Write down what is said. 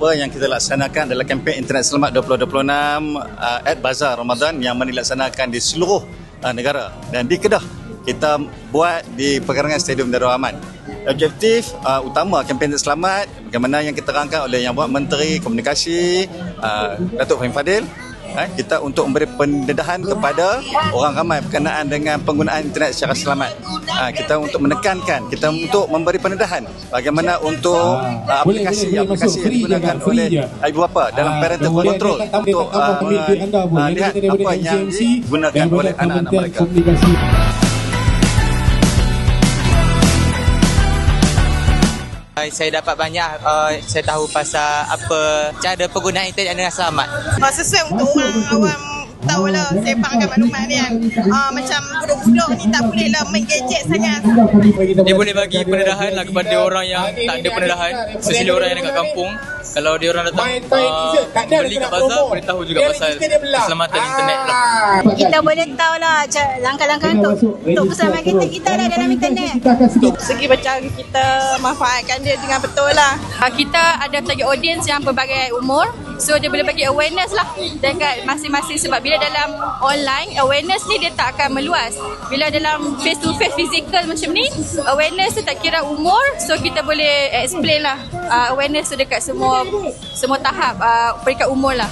Oktober yang kita laksanakan adalah kempen Internet Selamat 2026 at Bazar Ramadan yang dilaksanakan di seluruh negara. Dan di Kedah kita buat di perkarangan Stadium Darul Aman. Objektif utama kempen Internet Selamat bagaimana yang kita rangka oleh Yang Berhormat Menteri Komunikasi Datuk Fahim Fadil, kita untuk memberi pendedahan kepada orang ramai berkenaan dengan penggunaan internet secara selamat. Kita untuk menekankan, kita untuk memberi pendedahan bagaimana untuk aplikasi yang digunakan oleh ibu bapa dalam parental control untuk lihat apa yang digunakan oleh anak-anak mereka. Saya dapat banyak, saya tahu pasal apa cara penggunaan internet dengan selamat. Sesuai untuk orang awam tahulah, saya fahamkan maklumat ni kan. Macam budak-budak ni tak boleh lah main gadget sangat. Dia boleh bagi pendedahan lah kepada orang yang tak ada pendedahan, especially orang yang dekat kampung. Kalau dia orang datang beli kat bazar, boleh tahu juga pasal keselamatan internet lah. Kita boleh tahu lah langkah-langkah untuk keselamatan kita lah dalam internet. Segi macam kita manfaatkan dia dengan betul lah. Kita ada target audience yang pelbagai umur. So dia boleh bagi awareness lah dekat masing-masing, sebab bila dalam online awareness ni dia tak akan meluas. Bila dalam face to face physical macam ni, awareness tu tak kira umur. So kita boleh explain lah awareness tu dekat semua tahap peringkat umur lah.